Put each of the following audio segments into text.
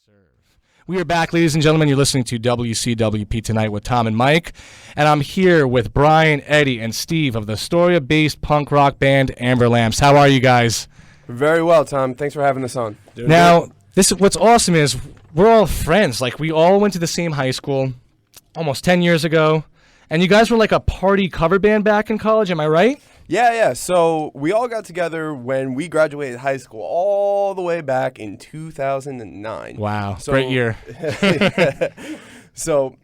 Serve. We are back, ladies and gentlemen. You're listening to WCWP Tonight with Tom and Mike. And I'm here with Brian, Eddie, and Steve of the Astoria-based punk rock band Amber Lamps. How are you guys? Very well, Tom. Thanks for having us on. Now, what's awesome is we're all friends. Like, we all went to the same high school almost 10 years ago. And you guys were like a party cover band back in college, am I right? Yeah. So we all got together when we graduated high school all the way back in 2009. Wow, great year. So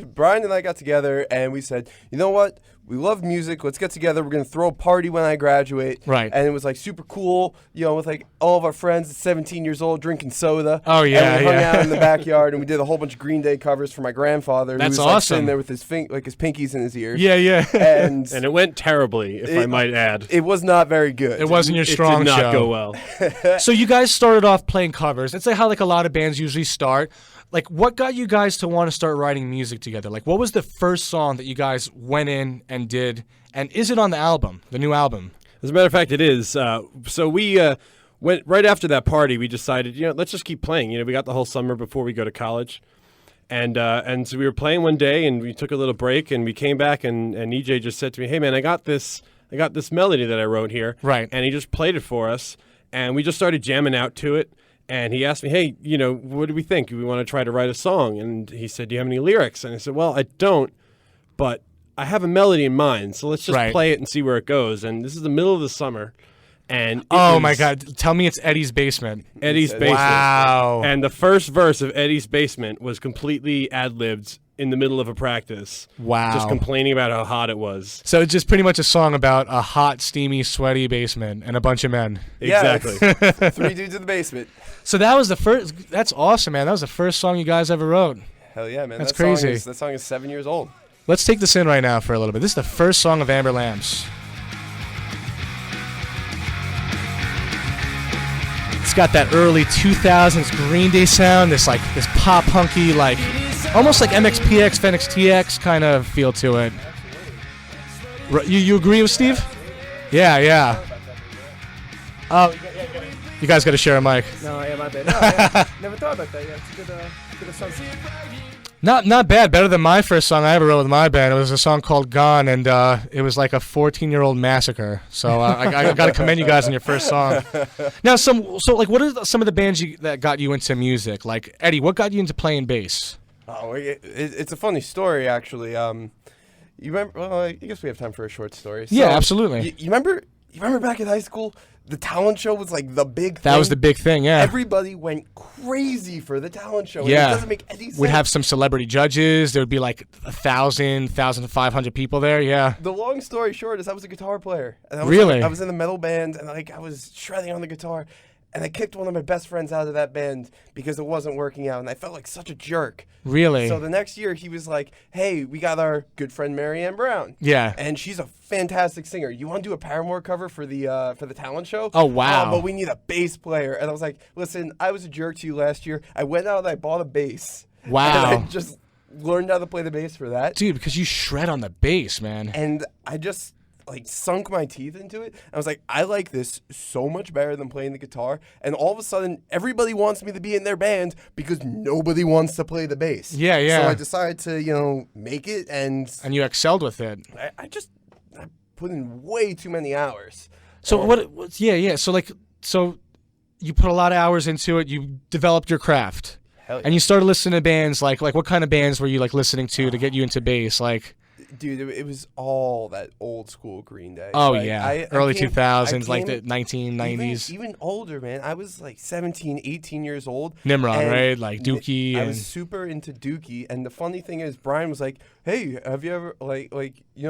Brian and I got together and we said, you know what? We love music. Let's get together. We're going to throw a party when I graduate. Right. And it was like super cool, you know, with like all of our friends at 17 years old drinking soda. Oh, yeah. And we hung out in the backyard and we did a whole bunch of Green Day covers for my grandfather. That's who was, like, awesome. sitting there with his his pinkies in his ears. Yeah. And it went terribly, if I might add. It was not very good. It wasn't your strong show. It did show. not go well. So you guys started off playing covers. It's like how like a lot of bands usually start. Like, what got you guys to want to start writing music together? Like, what was the first song that you guys went in and did? And is it on the album, the new album? As a matter of fact, it is. So we went right after that party. We decided, let's just keep playing. We got the whole summer before we go to college, and so we were playing one day, and we took a little break, and we came back, and EJ just said to me, "Hey man, I got this melody that I wrote here," right? And he just played it for us, and we just started jamming out to it. And he asked me, "Hey, what do we think? Do we want to try to write a song?" And he said, "Do you have any lyrics?" And I said, "Well, I don't, but I have a melody in mind, so let's just play it and see where it goes." And this is the middle of the summer, and my God, tell me it's Eddie's Basement. Eddie's Basement. Wow. And the first verse of Eddie's Basement was completely ad-libbed in the middle of a practice. Wow. Just complaining about how hot it was. So it's just pretty much a song about a hot, steamy, sweaty basement and a bunch of men. Exactly. Yeah, 3 dudes in the basement. So that was the first. That's awesome, man. That was the first song you guys ever wrote. Hell yeah, man. That's crazy. That song is 7 years old. Let's take this in right now for a little bit. This is the first song of Amber Lamps. It's got that early 2000s Green Day sound, this pop punky, like almost like MXPX, Fenix TX kind of feel to it. You agree with Steve? Yeah. Oh, you guys got to share a mic. No, yeah, my bad. No, yeah, never thought about that. Yeah, it's a good assumption. Not bad. Better than my first song I ever wrote with my band. It was a song called "Gone," and it was like a 14-year-old massacre. So I got to commend you guys on your first song. Now, what are some of the bands that got you into music? Like Eddie, what got you into playing bass? Oh, it's a funny story actually. You remember? Well, I guess we have time for a short story. So, yeah, absolutely. You remember back in high school? The talent show was like the big thing. That was the big thing, yeah. Everybody went crazy for the talent show. Yeah. And it doesn't make any sense. We'd have some celebrity judges. There would be like 1,500 people there, yeah. The long story short is I was a guitar player. And I was Really? I was in a metal band, and I was shredding on the guitar. And I kicked one of my best friends out of that band because it wasn't working out, and I felt like such a jerk. Really? So the next year, he was like, "Hey, we got our good friend Marianne Brown. Yeah. And she's a fantastic singer. You want to do a Paramore cover for the talent show? Oh, wow. But we need a bass player." And I was like, "Listen, I was a jerk to you last year. I went out and I bought a bass. Wow. And I just learned how to play the bass for that. Dude, because you shred on the bass, man. And I just sunk my teeth into it. I was like, I like this so much better than playing the guitar. And all of a sudden, everybody wants me to be in their band because nobody wants to play the bass. Yeah. So I decided to, make it, and you excelled with it. I put in way too many hours. So yeah. So you put a lot of hours into it. You developed your craft. Hell yeah. And you started listening to bands like what kind of bands were you listening to get you into bass? Dude, it was all that old school Green Day. Oh, yeah. Early 2000s, like the 1990s. Even older, man. I was 17, 18 years old. Nimrod, right? Like Dookie. I was super into Dookie. And the funny thing is, Brian was like, "Hey, have you ever,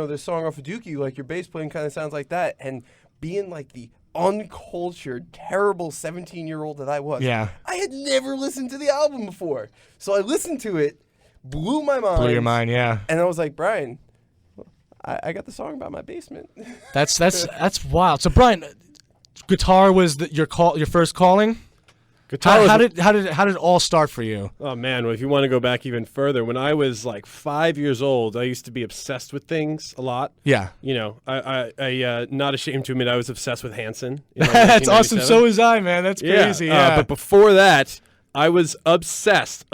this song off of Dookie, your bass playing kind of sounds like that." And being the uncultured, terrible 17-year-old that I was, yeah. I had never listened to the album before. So I listened to it, blew my mind. Blew your mind, yeah. And I was like, "Brian, I got the song about my basement." That's wild. So Brian, guitar was your first calling? How did it all start for you? Oh man, well, if you want to go back even further, when I was 5 years old, I used to be obsessed with things a lot. Yeah. I not ashamed to admit I was obsessed with Hanson. That's awesome. So was I, man. That's crazy. Yeah. But before that, I was obsessed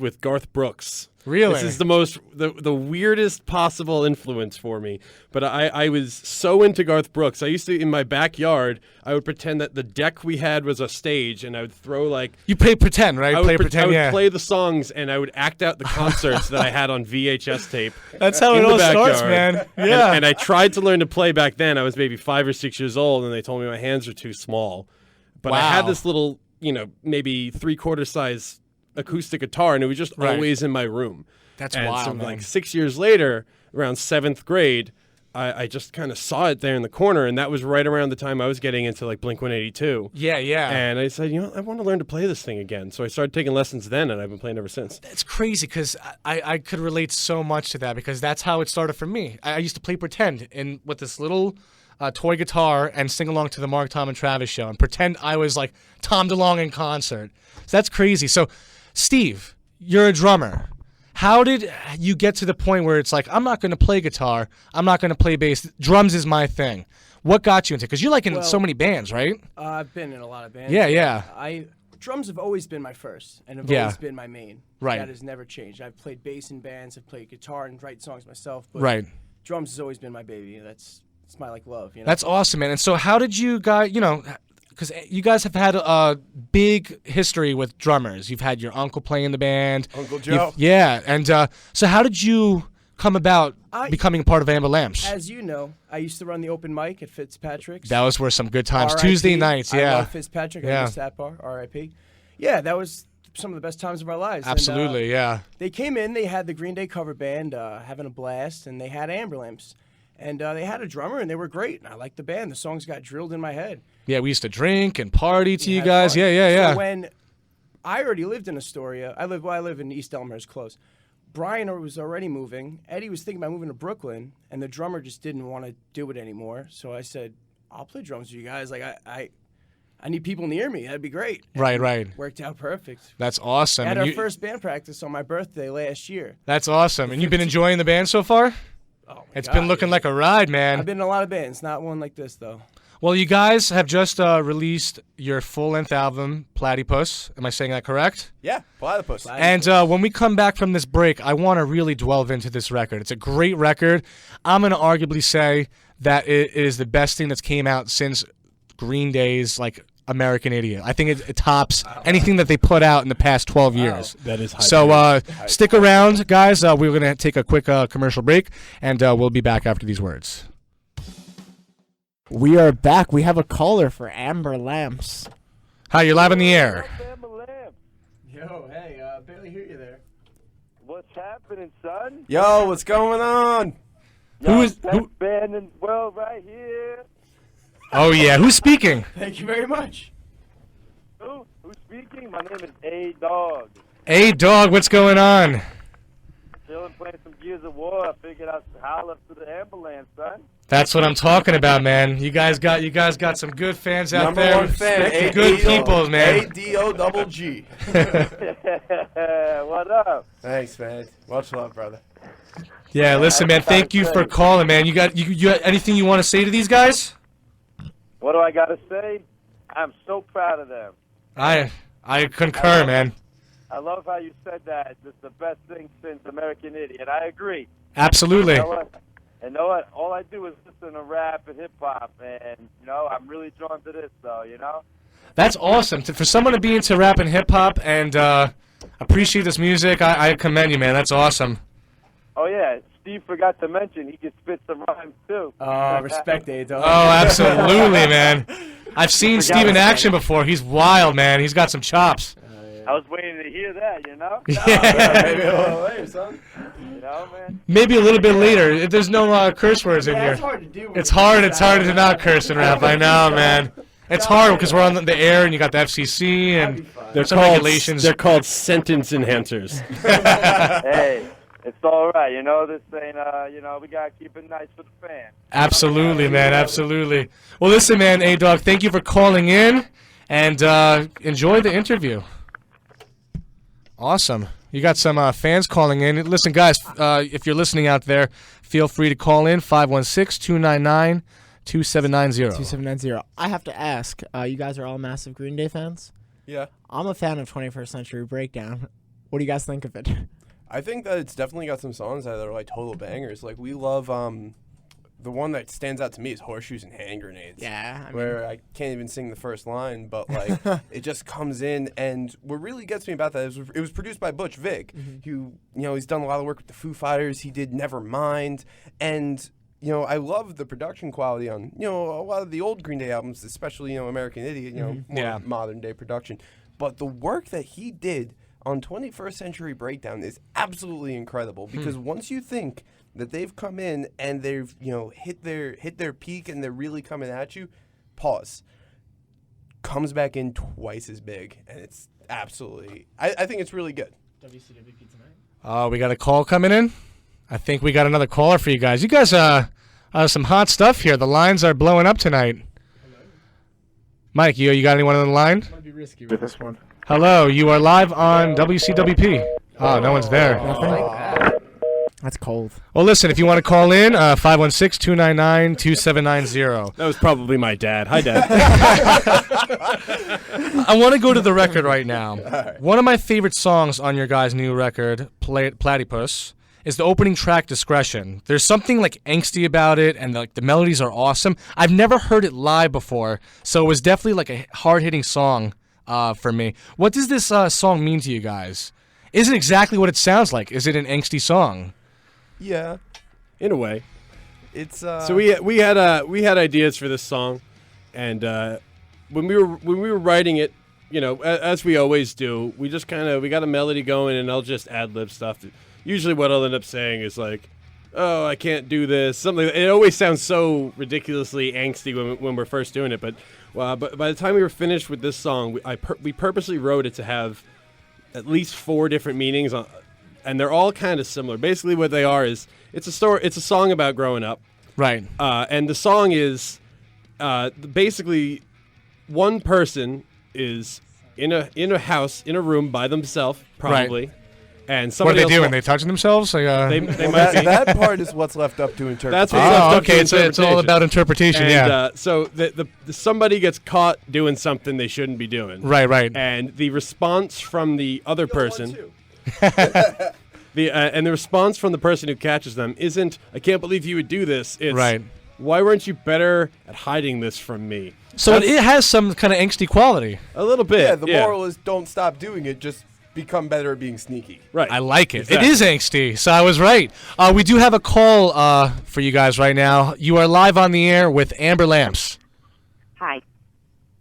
with Garth Brooks. Really? This is the weirdest possible influence for me. But I was so into Garth Brooks. I used to, in my backyard, I would pretend that the deck we had was a stage, and I would throw like... You play pretend, right? I Play would pretend, yeah. play the songs, and I would act out the concerts that I had on VHS tape. That's how in it the all starts, backyard. man. Yeah. And I tried to learn to play back then. I was maybe 5 or 6 years old, and they told me my hands were too small. But I had Wow. this little, maybe 3/4 size acoustic guitar, and it was just Right. always in my room. That's And wild, so, man. like 6 years later, around 7th grade, I just kind of saw it there in the corner, and that was right around the time I was getting into like Blink-182. Yeah. And I said, I want to learn to play this thing again. So I started taking lessons then, and I've been playing ever since. It's crazy because I could relate so much to that because that's how it started for me. I used to play pretend with this little toy guitar and sing along to the Mark, Tom, and Travis show and pretend I was like Tom DeLonge in concert. So that's crazy. So, Steve, you're a drummer. How did you get to the point where it's like, I'm not going to play guitar, I'm not going to play bass, drums is my thing? What got you into it? Because you're like in so many bands, right? I've been in a lot of bands. Yeah. Drums have always been my first, and have Yeah. always been my main. Right. That has never changed. I've played bass in bands, I've played guitar and write songs myself. But Right. drums has always been my baby. It's my love. That's awesome, man. And so how did you guys, because you guys have had a big history with drummers. You've had your uncle play in the band. Uncle Joe. Yeah. And so how did you come about becoming a part of Amber Lamps? As you know, I used to run the open mic at Fitzpatrick's. That was where some good times. R.I.P. Tuesday nights, I yeah. love Fitzpatrick. I miss that bar. R.I.P. Yeah, that was some of the best times of our lives. Absolutely, And, yeah. They came in, they had the Green Day cover band having a blast, and they had Amber Lamps. And they had a drummer, and they were great. And I liked the band. The songs got drilled in my head. Yeah, we used to drink and party to you had guys. fun. Yeah. So when I already lived in Astoria, I live in East Elmhurst, close. Brian was already moving. Eddie was thinking about moving to Brooklyn, and the drummer just didn't want to do it anymore. So I said, I'll play drums with you guys. Like I need people near me. That'd be great. And Right. Worked out perfect. That's awesome. At And our first band practice on my birthday last year. That's awesome. And you've been enjoying the band so far? Oh my It's God, been looking like a ride, man. I've been in a lot of bands, not one like this though. Well, you guys have just released your full-length album, Plaidypuss. Am I saying that correct? Yeah, Plaidypuss. And when we come back from this break, I want to really delve into this record. It's a great record. I'm going to arguably say that it is the best thing that's came out since Green Day's American Idiot. I think it tops anything that they put out in the past 12 years. That is high. So stick around, guys. We're going to take a quick commercial break, and we'll be back after these words. We are back. We have a caller for Amber Lamps. Hi, you're live in the air. Yo, hey, barely hear you there. What's happening, son? Yo, what's going on? Best band in the world right here. Oh, yeah. Who's speaking? Thank you very much. Who's speaking? My name is A-Dog. Hey, dog, what's going on? Chilling, playing some Gears of War. I figured I'd holler to the ambulance, son. That's what I'm talking about, man. You guys got some good fans out Number there. one fan. Good people, man. A-D-O-double-G. What up? Thanks, man. Much love, brother. Yeah, listen, man. Thank you for calling, man. You got anything you want to say to these guys? What do I got to say? I'm so proud of them. I concur, man. I love how you said that. It's the best thing since American Idiot. I agree. Absolutely. You know what? All I do is listen to rap and hip-hop, and, I'm really drawn to this, though, That's awesome. For someone to be into rap and hip-hop and appreciate this music, I commend you, man. That's awesome. Oh, yeah. Steve forgot to mention he can spit some rhymes, too. Respect, A-Dog. Oh, absolutely, man. I've seen Steve in action before. He's wild, man. He's got some chops. I was waiting to hear that, Yeah. Maybe a little later, son. Man? Maybe a little bit later. There's no curse words in here. It's hard to do. It's hard to not curse and rap. I know, man. It's hard because we're on the air and you got the FCC and there's some regulations. They're called sentence enhancers. Hey, it's all right. This ain't, we got to keep it nice for the fans. Absolutely, man. Absolutely. Well, listen, man. A-Dog, thank you for calling in and enjoy the interview. Awesome. You got some fans calling in. Listen, guys, if you're listening out there, feel free to call in 516-299-2790. 2790. I have to ask, you guys are all massive Green Day fans? Yeah. I'm a fan of 21st Century Breakdown. What do you guys think of it? I think that it's definitely got some songs that are like total bangers. Like we love the one that stands out to me is Horseshoes and Hand Grenades. Yeah, I mean, Where I can't even sing the first line, but like it just comes in, and what really gets me about that is it was produced by Butch Vig, who he's done a lot of work with the Foo Fighters. He did Nevermind, and I love the production quality on a lot of the old Green Day albums, especially American Idiot, more modern day production. But the work that he did on 21st Century Breakdown is absolutely incredible because once you think that they've come in and they've hit their peak and they're really coming at you, pause. Comes back in twice as big, and it's absolutely. I think it's really good. WCWP Tonight. Oh, we got a call coming in. I think we got another caller for you guys. You guys, some hot stuff here. The lines are blowing up tonight. Hello. Mike, you got anyone on the line? I'm gonna be risky with this one. Hello, you are live on WCWP. Oh, no one's there. Nothing. That's cold. Well, listen, if you want to call in, 516-299-2790. That was probably my dad. Hi, Dad. I want to go to the record right now. One of my favorite songs on your guys' new record, Plaidypuss, is the opening track, Discretion. There's something like angsty about it, and the melodies are awesome. I've never heard it live before, so it was definitely like a hard-hitting song for me. What does this song mean to you guys? Is it exactly what it sounds like? Is it an angsty song? Yeah, In a way. it's So we had ideas for this song, and when we were writing it, as we always do, we just we got a melody going, and I'll just ad-lib stuff. Usually, what I'll end up saying is like, "Oh, I can't do this." Something. It always sounds so ridiculously angsty when we're first doing it, but by the time we were finished with this song, we purposely wrote it to have at least 4 different meanings and they're all kind of similar. Basically, what they are is it's a story. It's a song about growing up, Right. and the song is basically one person is in a house in a room by themselves, probably, and What somebody are they else doing? They touching themselves? Like, they well, might be. that part is what's left up to interpret. That's what's left oh, up to okay. It's all interpretation. about interpretation. And, Yeah. so the somebody gets caught doing something they shouldn't be doing. Right. And the response from the other person, the response from the person who catches them isn't, "I can't believe you would do this." It's, Right. "Why weren't you better at hiding this from me?" So it has some kind of angsty quality. A little bit. Yeah, the moral is don't stop doing it. Just become better at being sneaky. Right. I like it. Exactly. It is angsty, so I was right. We do have a call for you guys right now. You are live on the air with Amber Lamps. Hi.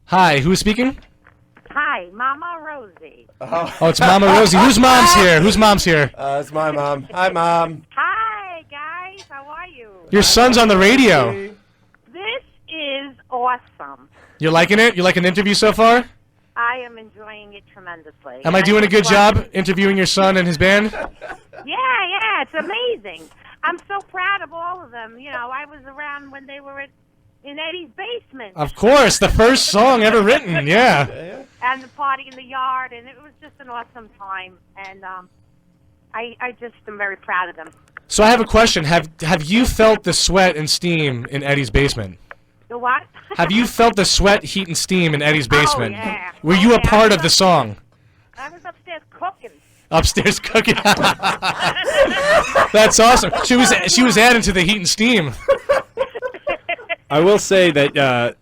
Hi, who's speaking? Hi, Mama Rosie. Oh, it's Mama Rosie. Whose mom's here? Whose mom's here? It's my mom. Hi, Mom. Hi, guys. How are you? Your son's on the radio. This is awesome. You liking it? You liking the interview so far? I am enjoying it tremendously. Am I doing a good job interviewing your son and his band? Yeah, it's amazing. I'm so proud of all of them. I was around when they were in Eddie's basement. Of course, the first song ever written. Yeah. And the party in the yard, and it was just an awesome time. And I just am very proud of them. So I have a question. Have you felt the sweat and steam in Eddie's basement? The what? Have you felt the sweat, heat, and steam in Eddie's basement? Oh, yeah. Were you a part of the song? I was upstairs cooking. Upstairs cooking. That's awesome. She was adding to the heat and steam. I will say that,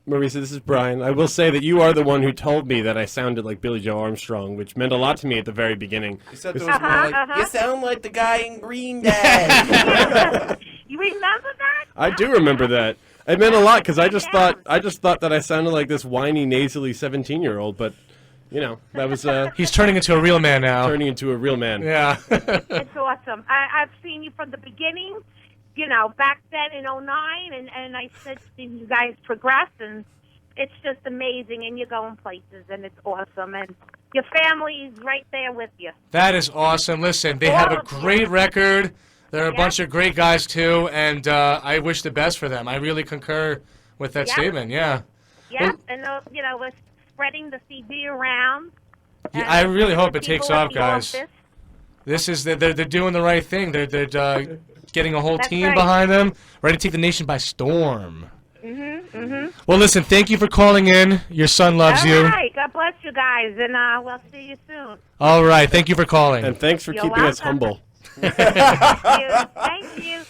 Marisa, this is Brian. I will say that you are the one who told me that I sounded like Billy Joe Armstrong, which meant a lot to me at the very beginning. You said there was more like, you sound like the guy in Green Day. You remember that? I do remember that. It meant a lot because I just thought that I sounded like this whiny, nasally 17-year-old, but that was He's turning into a real man now. turning into a real man. Yeah. It's awesome. I've seen you from the beginning, back then in '09, and I said you guys progress, and it's just amazing, and you're going places, and it's awesome, and your family is right there with you. That is awesome. Listen, they have a great record. They're a bunch of great guys, too, and I wish the best for them. I really concur with that statement, yeah. Yeah, Well- and we're spreading the CD around. Yeah, I really hope it People takes at off, the guys. office. This is they're doing the right thing. They're getting a whole That's team right. behind them, ready to take the nation by storm. Well, listen, thank you for calling in. Your son loves All you. right, God bless. bless you guys, and we'll see you soon. All right. Thank you for calling. And thanks for You're keeping us welcome. humble. Thank you.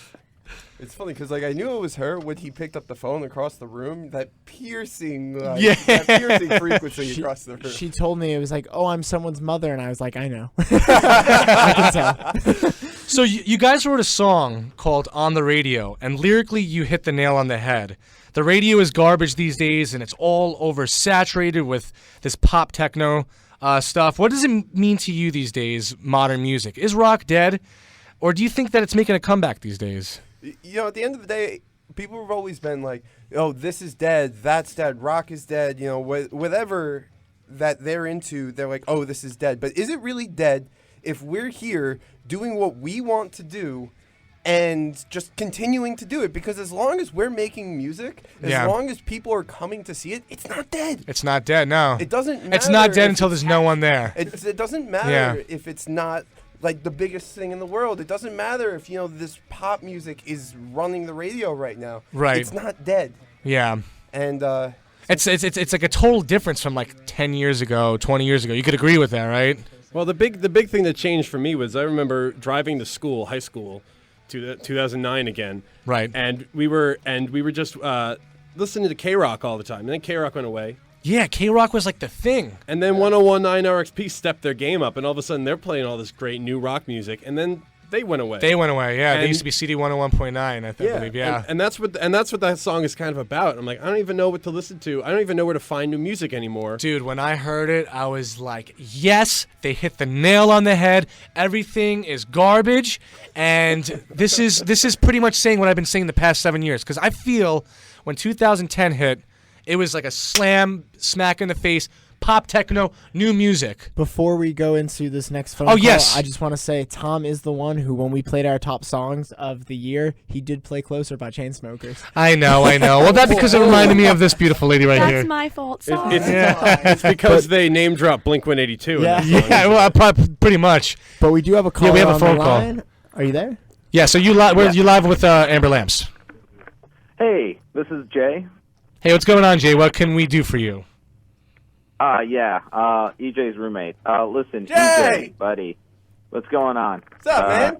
It's funny because like I knew it was her when he picked up the phone across the room. That piercing, Yeah. that piercing frequency across the room. She told me it was like, oh, I'm someone's mother, and I was like, I know. I can tell. So you guys wrote a song called "On the Radio," and lyrically you hit the nail on the head. The radio is garbage these days, and it's all oversaturated with this pop techno stuff. What does it mean to you these days, modern music? Is rock dead, or do you think that it's making a comeback these days? You know, at the end of the day, people have always been like, "Oh, this is dead. That's dead. Rock is dead." You know, whatever that they're into, they're like, "Oh, this is dead." But is it really dead if we're here doing what we want to do and just continuing to do it? Because as long as we're making music, as long as people are coming to see it, it's not dead. It's not dead, no. It doesn't matter. It's not dead if until it's there's no one there. It doesn't matter if it's not like the biggest thing in the world. It doesn't matter if, you know, this pop music is running the radio right now. Right. It's not dead. Yeah. And It's like a total difference from like 10 years ago, 20 years ago. You could agree with that, right? Well, the big thing that changed for me was I remember driving to school, high school, 2009 again. Right. And we were just listening to K-Rock all the time. And then K-Rock went away. Yeah, K-Rock was like the thing. And then 1019 RXP stepped their game up, and all of a sudden they're playing all this great new rock music, and then they went away. They went away, yeah. They And- used to be CD 101.9, I believe, yeah. And that's what that song is kind of about. I'm like, I don't even know what to listen to. I don't even know where to find new music anymore. Dude, when I heard it, I was like, yes, they hit the nail on the head. Everything is garbage. And this is pretty much saying what I've been saying the past 7 years. Because I feel when 2010 hit, it was like a smack in the face, pop techno, new music. Before we go into this next phone Oh, call, yes. I just want to say Tom is the one who, when we played our top songs of the year, he did play Closer by Chainsmokers. I know. Well, that's because it reminded me of this beautiful lady right here. That's my fault. Sorry. It's because they name dropped Blink-182. Yeah. Yeah, well, pretty much. But we do have a call. Yeah, we have a on phone the call. line. Are you there? Yeah, so you live with Amber Lamps. Hey, this is Jay. Hey, what's going on, Jay? What can we do for you? EJ's roommate. Listen, Jay! EJ, buddy, what's going on? What's up, man?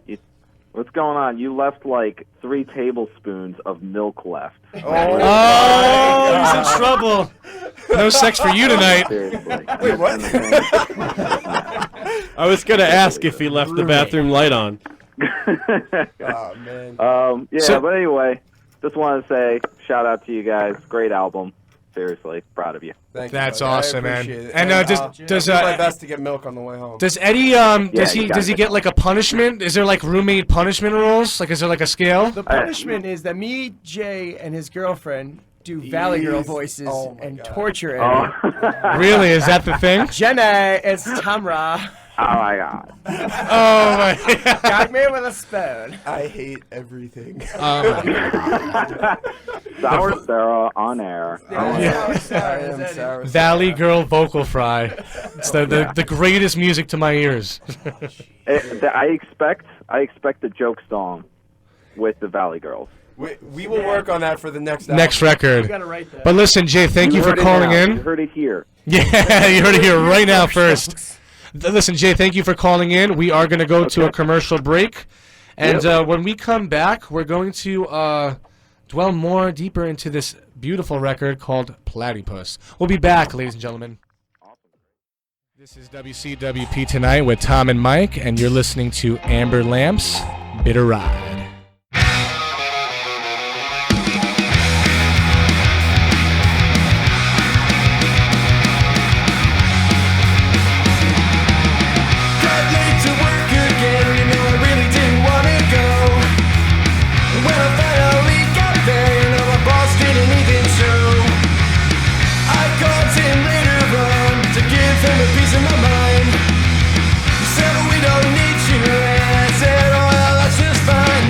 What's going on? You left like 3 tablespoons of milk left. Oh, he's in trouble. No sex for you tonight. Seriously. Wait, what? I was going to ask if he left the bathroom light on. Oh, man. But anyway, just wanted to say shout out to you guys. Great album. Seriously, proud of you. Thank you, That's buddy. I awesome, man. appreciate it. And does I'll do my best to get milk on the way home. does Eddie does he get like a punishment? Is there like roommate punishment rules? Like, is there like a scale? The punishment is that me, Jay, and his girlfriend do Valley Girl Jeez. voices Oh my and God. torture him. Really? Is that the thing? Jenna, it's Tamra. Oh my God. Oh my. Got me with a spoon. I hate everything. Sour Sarah on air. I am sorry. Valley Girl vocal fry. It's the greatest music to my ears. I expect a joke song with the Valley Girls. We will work on that for the next Next album. record. You gotta write that. But listen, Jay, thank you for heard it calling now. in. You heard it here. Yeah, you heard it here right now first. Listen, Jay, thank you for calling in. We are going to go to a commercial break. And when we come back, we're going to dwell more deeper into this beautiful record called Plaidypuss. We'll be back, ladies and gentlemen. This is WCWP Tonight with Tom and Mike, and you're listening to Amber Lamps, Bitter Ride. Fine.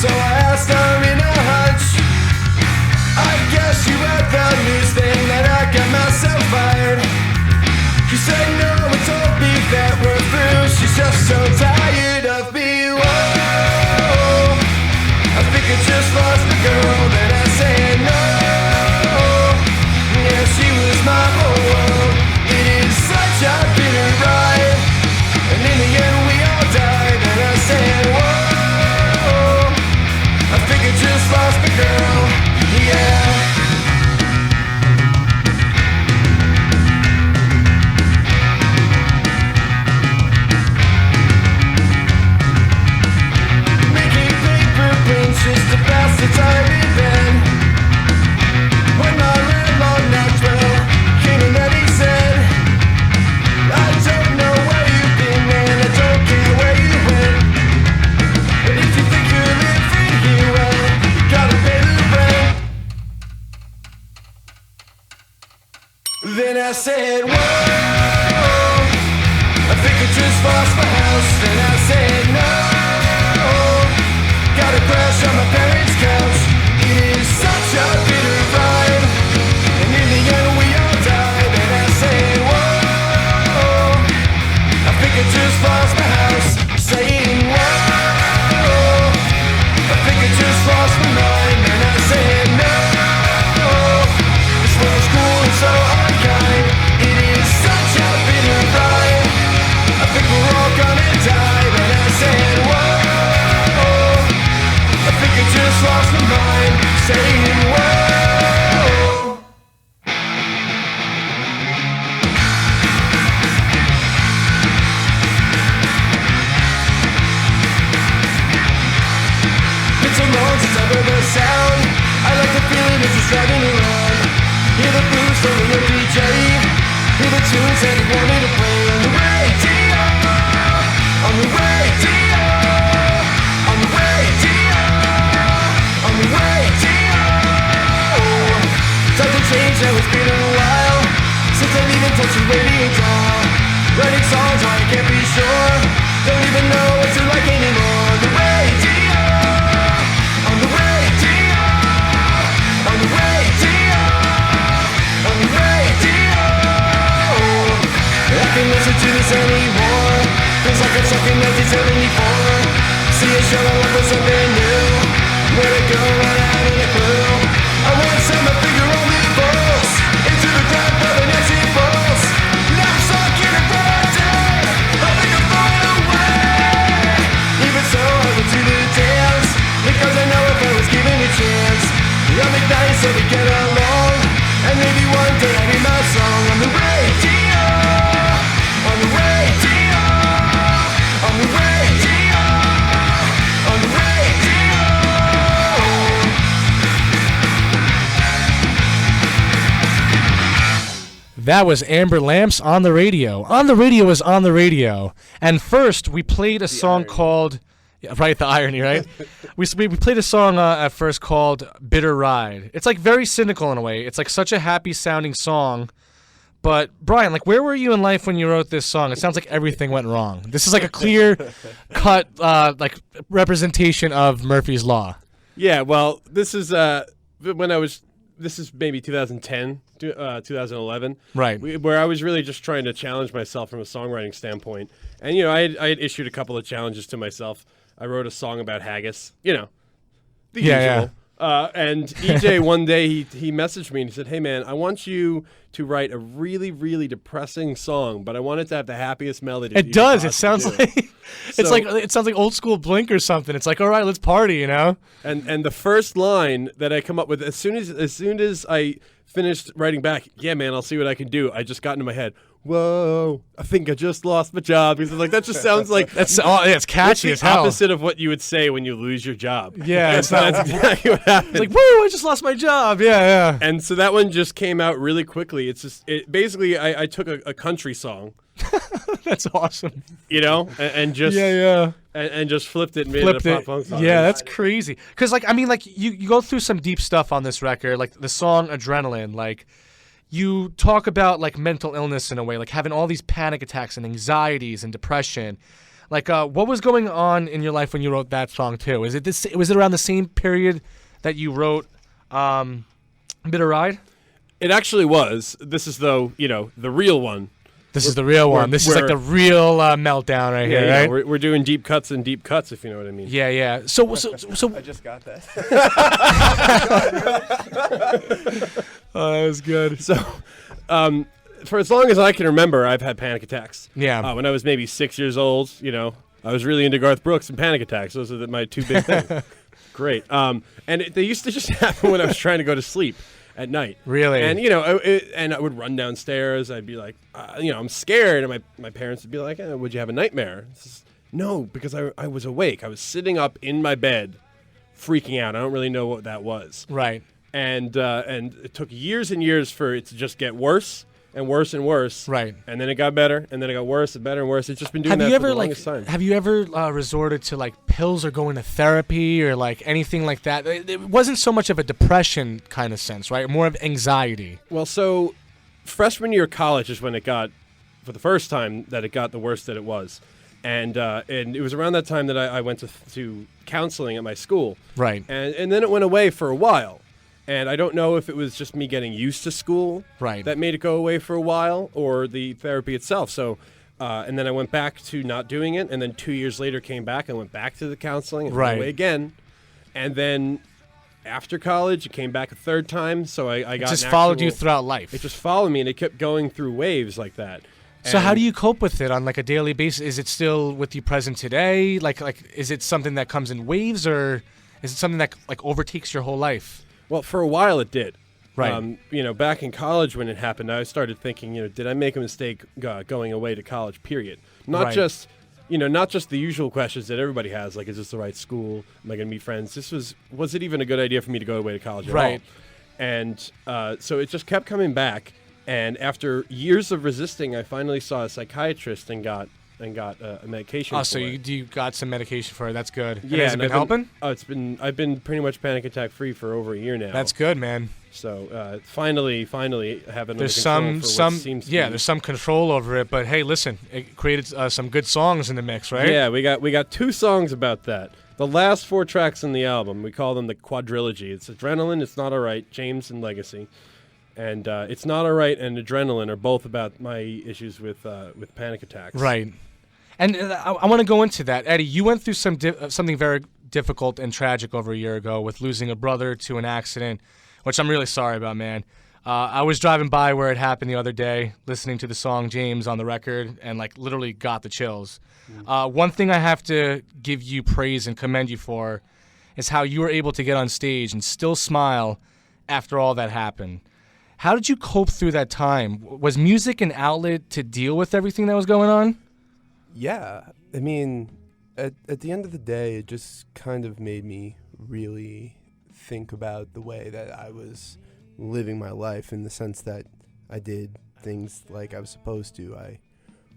So I asked her in a hunch, I guess you read the news thing that I got myself fired. She said no, it's all beef that we're through. She's just so tired of me. Whoa, I think I just lost the girl that I said no. Yeah, she was my whole world. It is such a bitter ride, and in the end we all died. And I said whoa, I think I just lost the girl. Yeah. Just to pass the time in bed. When my landlord knocked, well, came in and he said, I don't know where you've been and I don't care where you went, but if you think you're living here, well, you gotta pay the rent. Then I said, whoa, I think I just lost my house. Then I said, no, gotta crash on my parents' couch. It is such a bitter ride, and in the end we all died. And I said, whoa, I think I just lost my house. Saying, whoa, I think I just lost my mind. And I said, no, this world's cruel and so unkind. It is such a bitter ride, I think we're all gonna die. And I said, whoa, I think I just lost my mind, saying whoa. It's so long since I've heard the sound. I like the feeling of just driving around. Hear the blues from the DJ, hear the tunes that he wanted to play on the radio, on the radio, on the radio. On the radio. Time to change, now it's been a while since I've even touched a radio dial. Writing songs where I can't be sure, don't even know what to like anymore. On the radio, on the radio, on the radio, on the radio. I can't listen to this anymore, feels like I'm stuck in 1974. See a show, I look for something new. Where to go, run out of the clue. I want to send my finger on the pulse into the ground for the next impulse. Now I'm stuck in a vortex, I think I'm falling away. Even so, I will do the dance, because I know if I was given a chance, I'll make nice so we get along, and maybe one day I'll hear my song on the radio, on the radio, on the radio, on the radio. That was Amber Lamps on the radio. On the radio is on the radio. And first, we played a song called... Yeah, right, the irony, right? we played a song at first called Bitter Ride. It's like very cynical in a way. It's like such a happy sounding song. But Brian, like, where were you in life when you wrote this song? It sounds like everything went wrong. This is like a clear cut like representation of Murphy's Law. Yeah, well, this is this is maybe 2010, 2011. Right. Where I was really just trying to challenge myself from a songwriting standpoint. And, you know, I had issued a couple of challenges to myself. I wrote a song about haggis, you know, the usual. Yeah. And EJ one day he messaged me and he said, "Hey man, I want you to write a really, really depressing song, but I want it to have the happiest melody." It does. It sounds like it sounds like old school Blink or something. It's like, all right, let's party, you know. And the first line that I come up with as soon as I finished writing back, yeah man, I'll see what I can do. I just got into my head. Whoa! I think I just lost my job. Because like that just sounds like it's catchy as hell. Opposite of what you would say when you lose your job. Yeah, that's exactly what happened. It's like, woo! I just lost my job. Yeah. And so that one just came out really quickly. It's just basically I took a country song. That's awesome. You know, and just and just flipped it and made it a pop punk song. Yeah, that's crazy. Because like I mean, like you go through some deep stuff on this record, like the song Adrenaline, like. You talk about like mental illness in a way, like having all these panic attacks and anxieties and depression. Like, what was going on in your life when you wrote that song too? Was it around the same period that you wrote Bitter Ride? It actually was. This is though, the real one. This is the real one. This is like the real meltdown right here, right? We're doing deep cuts and deep cuts, if you know what I mean. Yeah, yeah. So I just got that. Oh, that was good. So, for as long as I can remember, I've had panic attacks. Yeah. When I was maybe 6 years old, I was really into Garth Brooks and panic attacks. Those are my two big things. Great. And they used to just happen when I was trying to go to sleep at night. Really? And, and I would run downstairs. I'd be like, I'm scared. And my parents would be like, would you have a nightmare? No, because I was awake. I was sitting up in my bed freaking out. I don't really know what that was. Right. And it took years and years for it to just get worse and worse and worse. Right. And then it got better, and then it got worse and better and worse. It's just been doing that for the longest time. Have you ever resorted to like pills or going to therapy or like anything like that? It wasn't so much of a depression kind of sense, right? More of anxiety. Well, so freshman year of college is when it got, for the first time, that it got the worst that it was. And it was around that time that I went to counseling at my school. Right. And then it went away for a while. And I don't know if it was just me getting used to school that made it go away for a while, or the therapy itself. So, and then I went back to not doing it, and then 2 years later came back and went back to the counseling and went away again. And then after college, it came back a third time. So I got just followed you throughout life. It just followed me, and it kept going through waves like that. So how do you cope with it on like a daily basis? Is it still with you present today? Like is it something that comes in waves, or is it something that like overtakes your whole life? Well, for a while it did. Right. Back in college when it happened, I started thinking, did I make a mistake going away to college, period? Not just the usual questions that everybody has, like, is this the right school? Am I going to meet friends? Was it even a good idea for me to go away to college at all? And so it just kept coming back. And after years of resisting, I finally saw a psychiatrist and got a medication. Oh, so you got some medication for it. That's good. Yeah, has it been helping? I've been pretty much panic attack free for over a year now. That's good, man. So finally having there's there's some control over it. But hey, listen, it created some good songs in the mix, right? Yeah, we got two songs about that. The last 4 tracks in the album, we call them the quadrilogy. It's Adrenaline, It's Not Alright, James, and Legacy. And It's Not Alright and Adrenaline are both about my issues with panic attacks. Right. And I want to go into that. Eddie, you went through something very difficult and tragic over a year ago with losing a brother to an accident, which I'm really sorry about, man. I was driving by where it happened the other day, listening to the song James on the record, and like literally got the chills. One thing I have to give you praise and commend you for is how you were able to get on stage and still smile after all that happened. How did you cope through that time? Was music an outlet to deal with everything that was going on? Yeah, I mean, at the end of the day, it just kind of made me really think about the way that I was living my life, in the sense that I did things like I was supposed to. I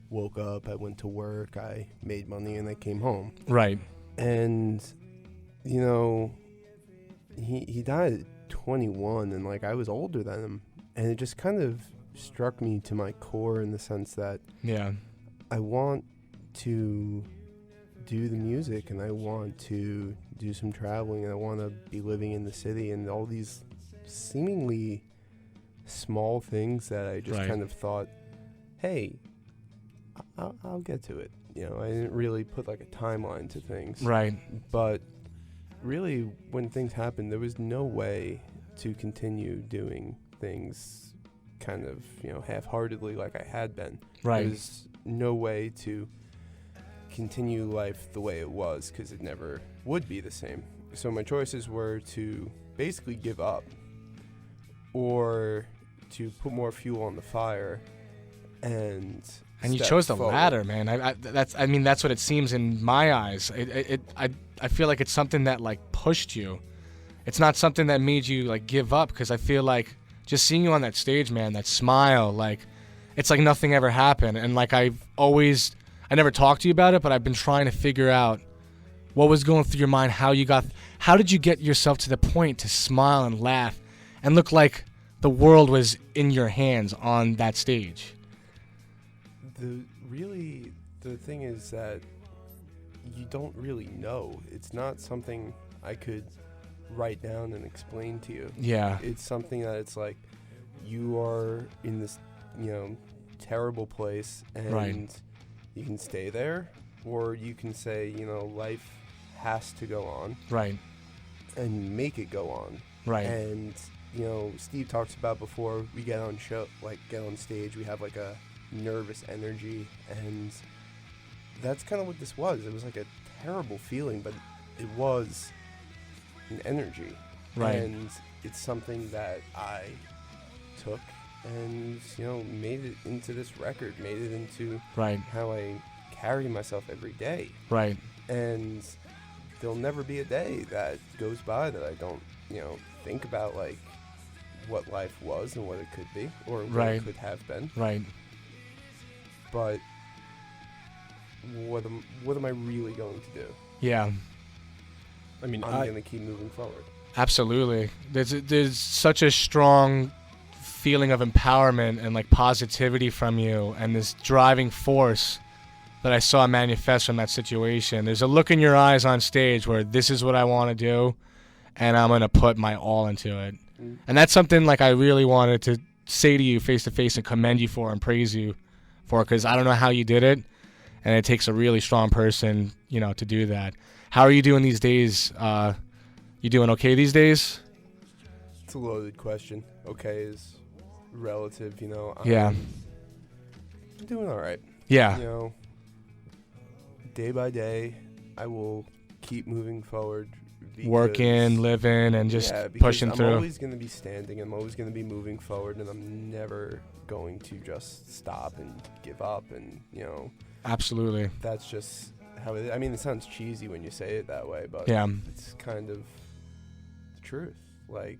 woke up, I went to work, I made money, and I came home. Right. And, he died at 21, and like I was older than him. And it just kind of struck me to my core, in the sense that I want to do the music, and I want to do some traveling, and I want to be living in the city, and all these seemingly small things that I just kind of thought, hey, I'll get to it. I didn't really put like a timeline to things. Right. But really, when things happened, there was no way to continue doing things kind of, half-heartedly like I had been. Right. There's no way to continue life the way it was, because it never would be the same. So my choices were to basically give up, or to put more fuel on the fire, and you step chose the forward. latter, man. That's what it seems in my eyes. I feel like it's something that like pushed you. It's not something that made you like give up, because I feel like just seeing you on that stage, man, that smile, like it's like nothing ever happened. And like I never talked to you about it, but I've been trying to figure out what was going through your mind, how did you get yourself to the point to smile and laugh and look like the world was in your hands on that stage? The thing is that you don't really know. It's not something I could write down and explain to you. Yeah. It's something that it's like you are in this, terrible place, and Right. you can stay there, or you can say, life has to go on. Right. And make it go on. Right. And Steve talks about before we get on stage, we have like a nervous energy, and that's kind of what this was. It was like a terrible feeling, but it was an energy. Right. And it's something that I took and made it into this record, made it into Right. how I carry myself every day. Right. And there'll never be a day that goes by that I don't think about like what life was and what it could be, or what Right. it could have been. Right. But what am I really going to do? Yeah. I mean, I'm going to keep moving forward. Absolutely. There's such a strong feeling of empowerment and like positivity from you, and this driving force that I saw manifest from that situation. There's a look in your eyes on stage where this is what I want to do, and I'm going to put my all into it. And that's something like I really wanted to say to you face to face and commend you for and praise you for, because I don't know how you did it, and it takes a really strong person, to do that. How are you doing these days? You doing okay these days? It's a loaded question. Okay is relative, Yeah. I'm doing all right. Yeah. Day by day, I will keep moving forward. Working, living, and just because pushing I'm through. always going to be standing. I'm always going to be moving forward, and I'm never going to just stop and give up. And Absolutely. that's just how it is. I mean, it sounds cheesy when you say it that way, but Yeah. it's kind of the truth. Like,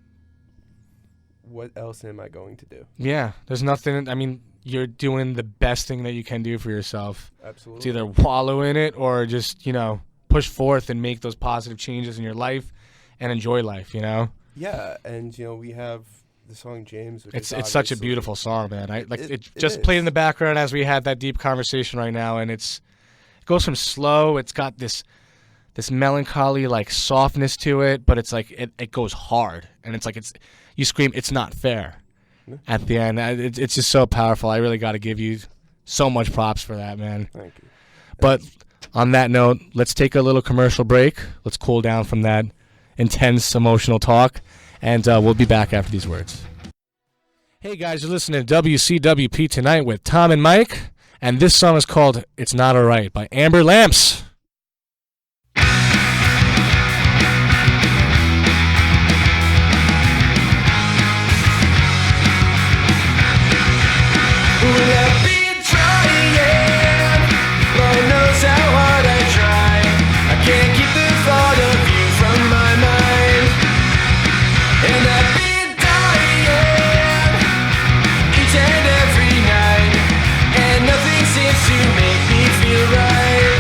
what else am I going to do? Yeah. There's nothing. I mean, you're doing the best thing that you can do for yourself. Absolutely. It's either wallow in it or just, push forth and make those positive changes in your life and enjoy life, Yeah, and we have the song James. Which It's is such a obviously- beautiful song, man. It It just played in is. the background as we had that deep conversation right now, and it goes from slow. It's got this melancholy like softness to it, but it's like it goes hard, and it's like you scream, "It's not fair!" Yeah. At the end. It's just so powerful. I really got to give you so much props for that, man. Thank you. But on that note, let's take a little commercial break. Let's cool down from that intense emotional talk, and we'll be back after these words. Hey guys, you're listening to WCWP Tonight with Tom and Mike, and this song is called "It's Not Alright" by Amber Lamps. I've been trying, Lord knows how hard I try. I can't keep the thought of you from my mind. And I've been dying each and every night, and nothing seems to make me feel right.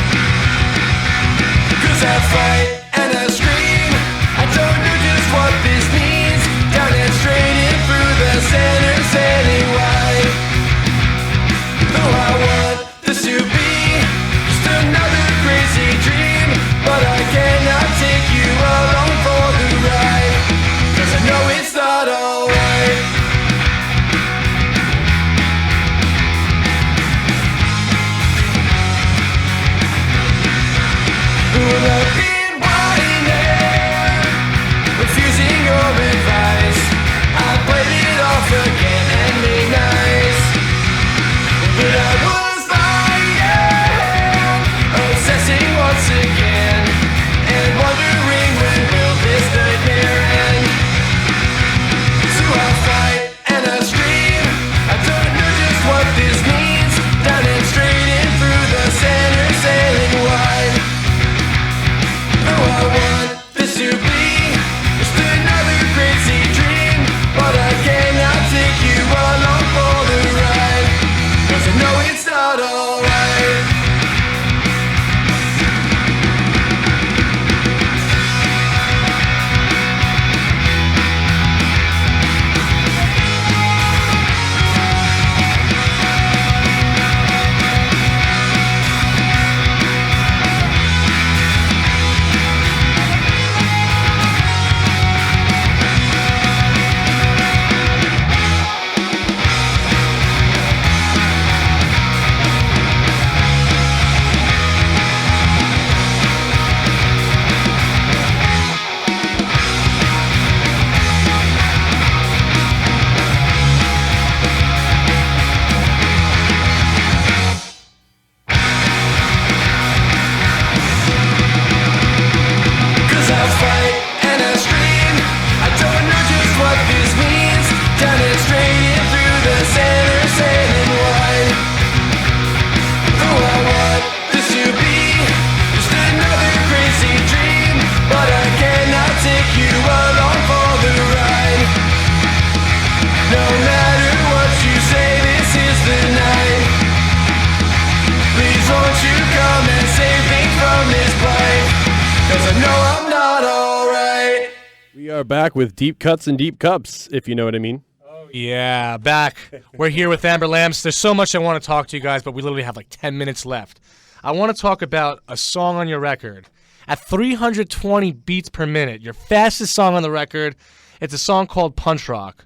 are back with Deep Cuts and Deep Cups, if you know what I mean. Yeah, back. We're here with Amber Lamps. There's so much I want to talk to you guys, but we literally have like 10 minutes left. I want to talk about a song on your record. At 320 beats per minute, your fastest song on the record, it's a song called Punch Rock.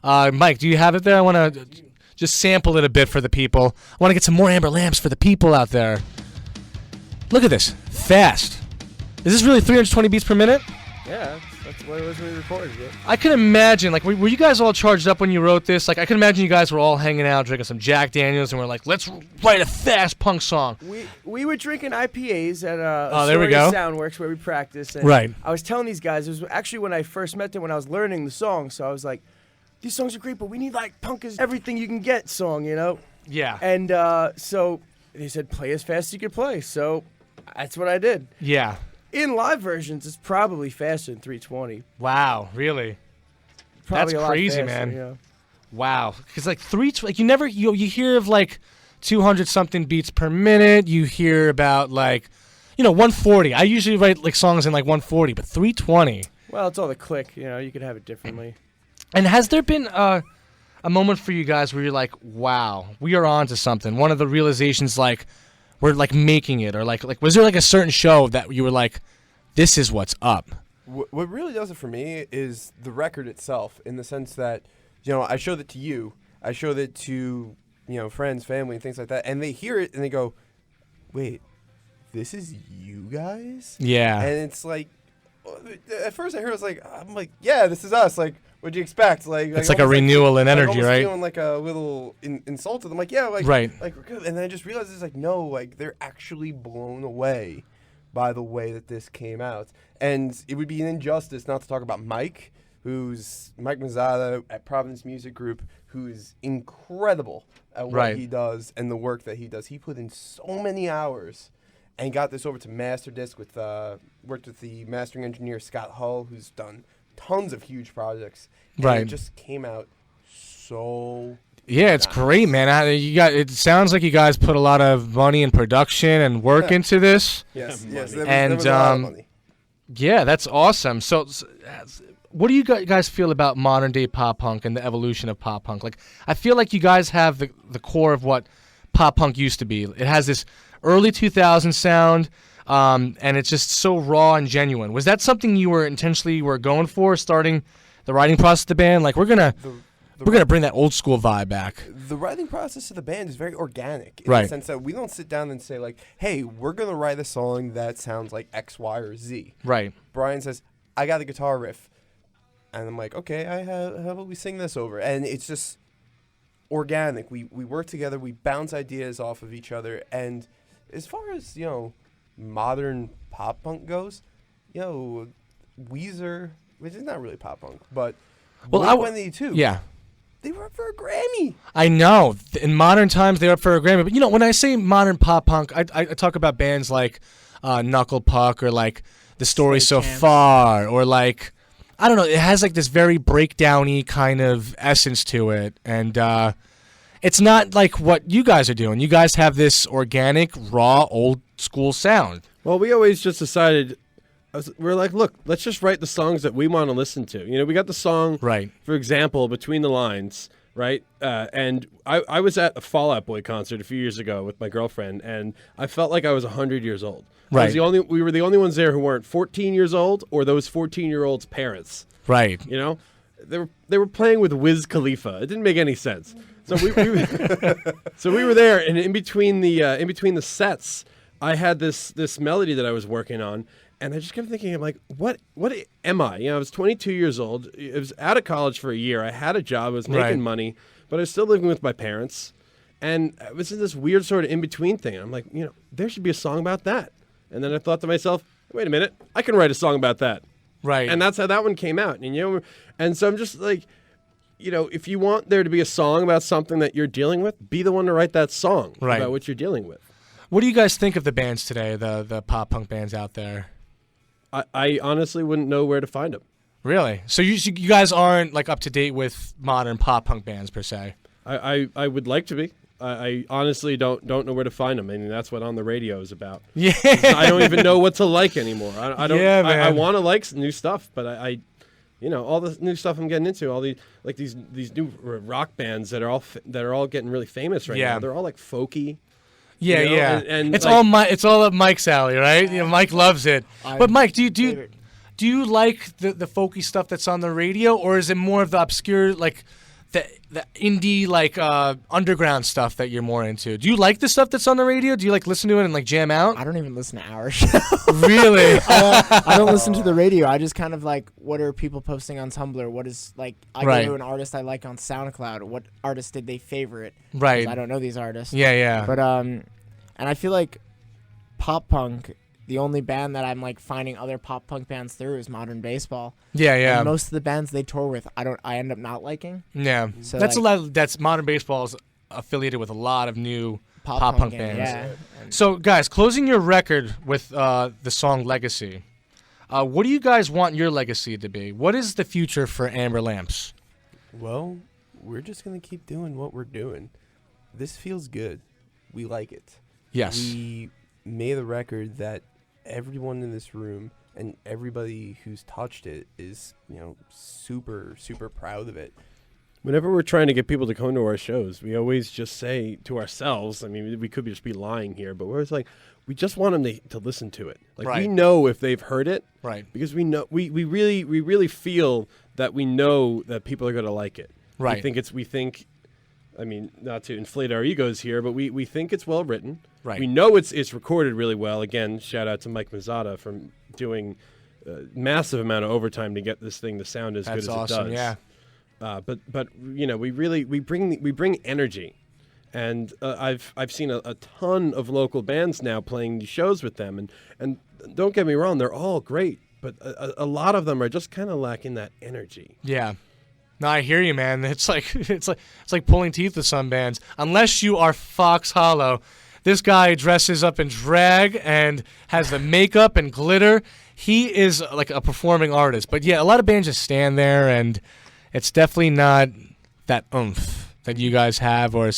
Mike, do you have it there? I want to just sample it a bit for the people. I want to get some more Amber Lamps for the people out there. Look at this. Fast. Is this really 320 beats per minute? Yeah, that's what it was when we recorded it. I can imagine, like, were you guys all charged up when you wrote this? Like, I can imagine you guys were all hanging out, drinking some Jack Daniels, and we're like, let's write a fast punk song. We were drinking IPAs at there we go. Soundworks where we practice. And Right. I was telling these guys, it was actually when I first met them when I was learning the song. So I was like, these songs are great, but we need like punk is everything you can get song, you know? Yeah. And so they said, play as fast as you can play. So that's what I did. Yeah. In live versions, it's probably faster than 320. Wow, really? Probably That's a lot crazy, faster, man. Yeah. Wow. Because, like, like, you hear of, like, 200-something beats per minute. You hear about, like, 140. I usually write, like, songs in, like, 140, but 320. Well, it's all the click. You could have it differently. And has there been a moment for you guys where you're like, wow, we are on to something? One of the realizations, like, we're, like, making it, or, like, was there, like, a certain show that you were like, this is what's up? What really does it for me is the record itself, in the sense that, I showed it to you, I showed it to, friends, family, and things like that, and they hear it and they go, wait, this is you guys? Yeah. And it's like, at first I heard it, I'm like, yeah, this is us. Like, what'd you expect? Like it's like a renewal in energy, almost right? Feeling like a little insulted. I'm like, yeah, like, right. Like we're good. And then I just realized it's like, no, like they're actually blown away by the way that this came out. And it would be an injustice not to talk about Mike, who's Mike Mazzata at Providence Music Group, who's incredible at what he does and the work that he does. He put in so many hours and got this over to Masterdisc with worked with the mastering engineer Scott Hull, who's done tons of huge projects. And it just came out so it's great, man. It sounds like you guys put a lot of money in production and work into this. Yes. There was a lot of money. Yeah, that's awesome. So what do you guys feel about modern day pop punk and the evolution of pop punk? Like, I feel like you guys have the core of what pop punk used to be. It has this early 2000s sound, and it's just so raw and genuine. Was that something you were intentionally going for, starting the writing process of the band? Like, we're gonna bring that old school vibe back. The writing process of the band is very organic, in right? the sense that we don't sit down and say like, "Hey, we're gonna write a song that sounds like X, Y, or Z." Right. Brian says, "I got a guitar riff," and I'm like, "Okay, how about we sing this over?" And it's just organic. We work together. We bounce ideas off of each other. And as far as modern pop punk goes, Weezer, which is not really pop punk, but Blink-182, yeah, they were up for a Grammy. I know. In modern times, they're up for a Grammy. But when I say modern pop punk, I talk about bands like Knuckle Puck, or like The Story So Far, or like, I don't know. It has like this very breakdown-y kind of essence to it, and it's not like what you guys are doing. You guys have this organic, raw, old school sound. Well, we always just decided, we're like, look, let's just write the songs that we want to listen to. We got the song, right? For example, Between the Lines, right? And I was at a Fall Out Boy concert a few years ago with my girlfriend, and I felt like I was 100 years old. Right. We were the only ones there who weren't 14 years old or those 14-year-olds' parents. Right. They were playing with Wiz Khalifa. It didn't make any sense. So we were there, and in between the sets, I had this melody that I was working on, and I just kept thinking, I'm like, what am I? I was 22 years old. I was out of college for a year. I had a job. I was making money, but I was still living with my parents, and I was in this weird sort of in between thing. I'm like, there should be a song about that. And then I thought to myself, wait a minute, I can write a song about that. Right. And that's how that one came out. And so I'm just like, if you want there to be a song about something that you're dealing with, be the one to write that song about what you're dealing with. What do you guys think of the bands today, the pop punk bands out there? I honestly wouldn't know where to find them. Really? So you guys aren't like up to date with modern pop punk bands per se? I would like to be. I honestly don't know where to find them. I mean, that's what On the Radio is about. Yeah. I don't even know what to like anymore. I don't. Yeah, man. I want to like some new stuff, but I all the new stuff I'm getting into, all these new rock bands that are all getting really famous right now. They're all like folky. Yeah, you know? yeah. And it's like, it's all up Mike's alley, right? Mike loves it. But Mike, do you like the folky stuff that's on the radio, or is it more of the obscure, like the indie, like underground stuff that you're more into? Do you like the stuff that's on the radio? Do you like listen to it and like jam out? I don't even listen to our show. Really? I don't listen to the radio. I just kind of like, what are people posting on Tumblr? What is like, I go to an artist I like on SoundCloud. What artist did they favorite? Right. I don't know these artists. Yeah, yeah. But and I feel like pop punk, the only band that I'm like finding other pop punk bands through is Modern Baseball. Yeah, yeah. And most of the bands they tour with, I end up not liking. Yeah, so that's like, that's Modern Baseball is affiliated with a lot of new pop punk bands. Yeah. So, guys, closing your record with the song "Legacy," what do you guys want your legacy to be? What is the future for Amber Lamps? Well, we're just gonna keep doing what we're doing. This feels good. We like it. Yes. We made a record that everyone in this room and everybody who's touched it is, super, super proud of it. Whenever we're trying to get people to come to our shows, we always just say to ourselves, I mean, we could just be lying here, but we're always like, we just want them to listen to it. Like, we know if they've heard it. Right. Because we know, we really feel that we know that people are going to like it. Right. We think, I mean, not to inflate our egos here, but we think it's well written. Right. We know it's recorded really well. Again, shout out to Mike Mazzata from doing a massive amount of overtime to get this thing to sound as good as awesome, it does. Yeah. But we bring energy, and I've seen a ton of local bands now playing these shows with them, and don't get me wrong, they're all great, but a lot of them are just kind of lacking that energy. Yeah. No, I hear you, man. It's like pulling teeth with some bands. Unless you are Fox Hollow. This guy dresses up in drag and has the makeup and glitter. He is like a performing artist. But yeah, a lot of bands just stand there, and it's definitely not that oomph that you guys have, or a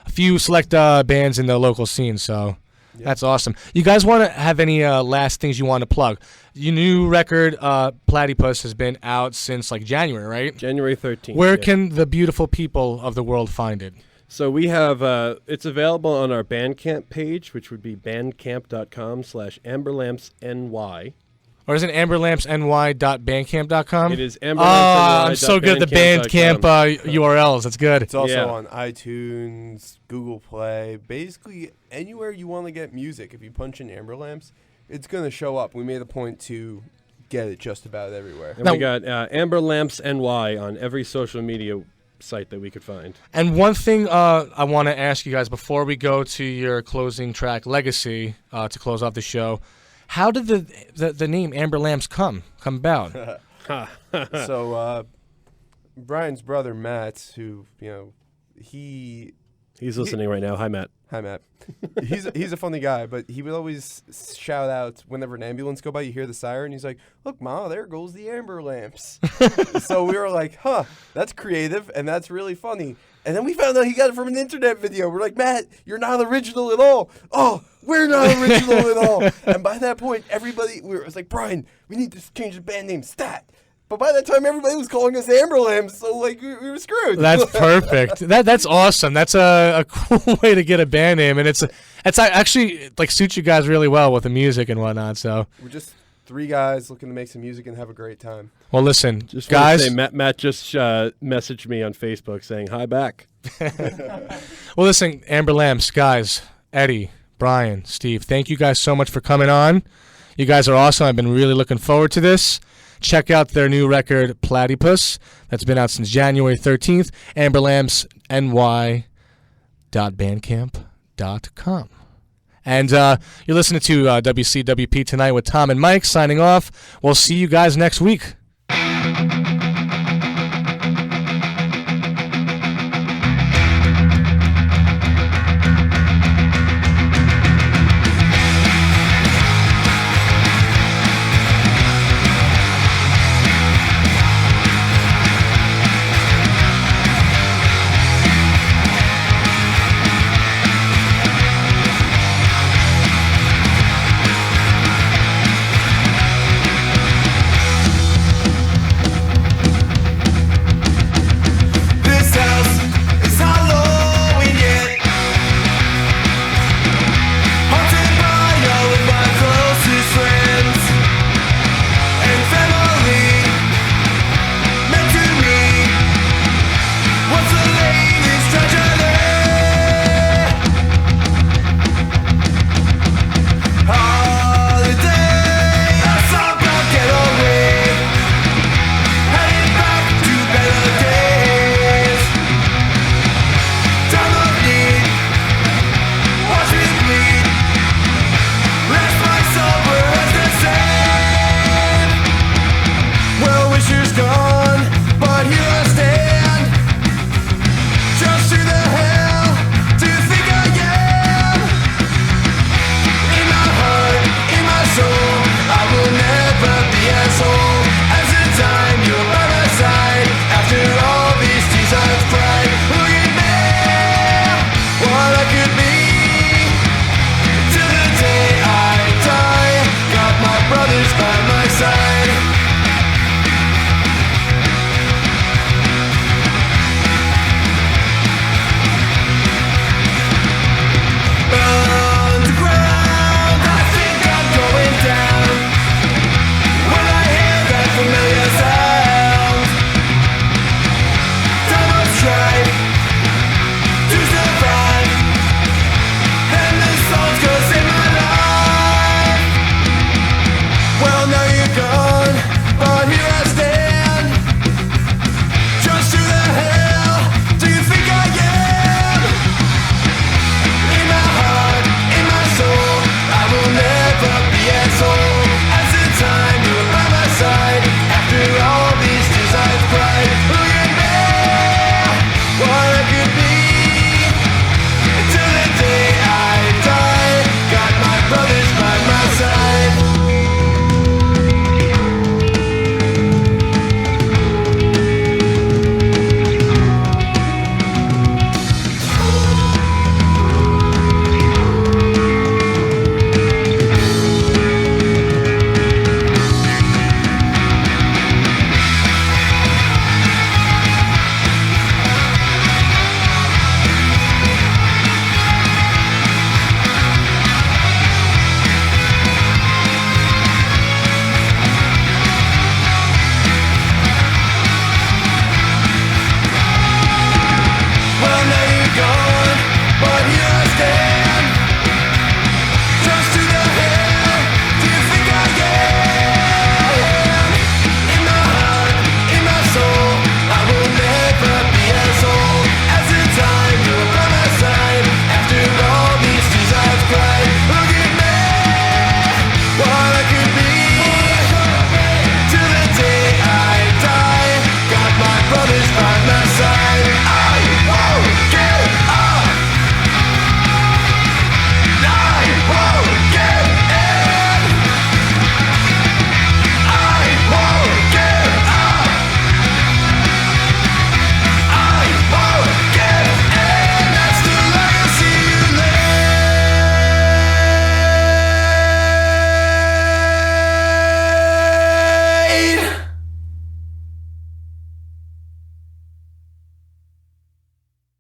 few select bands in the local scene. So that's awesome. You guys want to have any last things you want to plug? Your new record, Plaidypuss, has been out since like January, right? January 13th. Where can the beautiful people of the world find it? So we have, it's available on our Bandcamp page, which would be bandcamp.com/amberlampsny. Or is it amberlampsny.bandcamp.com? It is amberlampsny. Oh, I'm so good at the Bandcamp URLs. That's good. It's also on iTunes, Google Play, basically anywhere you want to get music. If you punch in Amber Lamps, it's going to show up. We made a point to get it just about everywhere. And we got Amber Lamps NY on every social media site that we could find. And one thing I want to ask you guys before we go to your closing track, Legacy, to close off the show, how did the name Amber Lamps come about? So Brian's brother Matt, who he's listening right now. Hi, Matt. Hi, Matt. He's a funny guy, but he would always shout out whenever an ambulance go by. You hear the siren. He's like, "Look, Ma, there goes the Amber Lamps." So we were like, "Huh, that's creative and that's really funny." And then we found out he got it from an internet video. We're like, "Matt, you're not original at all." "Oh, we're not original at all." And by that point, everybody was like, "Brian, we need to change the band name, Stat." But by that time, everybody was calling us Amber Lamps, so like we were screwed. That's perfect. That's awesome. That's a cool way to get a band name, and it's actually like suits you guys really well with the music and whatnot. So we're just three guys looking to make some music and have a great time. Well, listen, just guys. Say, Matt just messaged me on Facebook saying hi back. Well, listen, Amber Lamps, guys, Eddie, Brian, Steve, thank you guys so much for coming on. You guys are awesome. I've been really looking forward to this. Check out their new record, Plaidypuss. That's been out since January 13th. amberlampsny.bandcamp.com. And you're listening to WCWP Tonight with Tom and Mike signing off. We'll see you guys next week.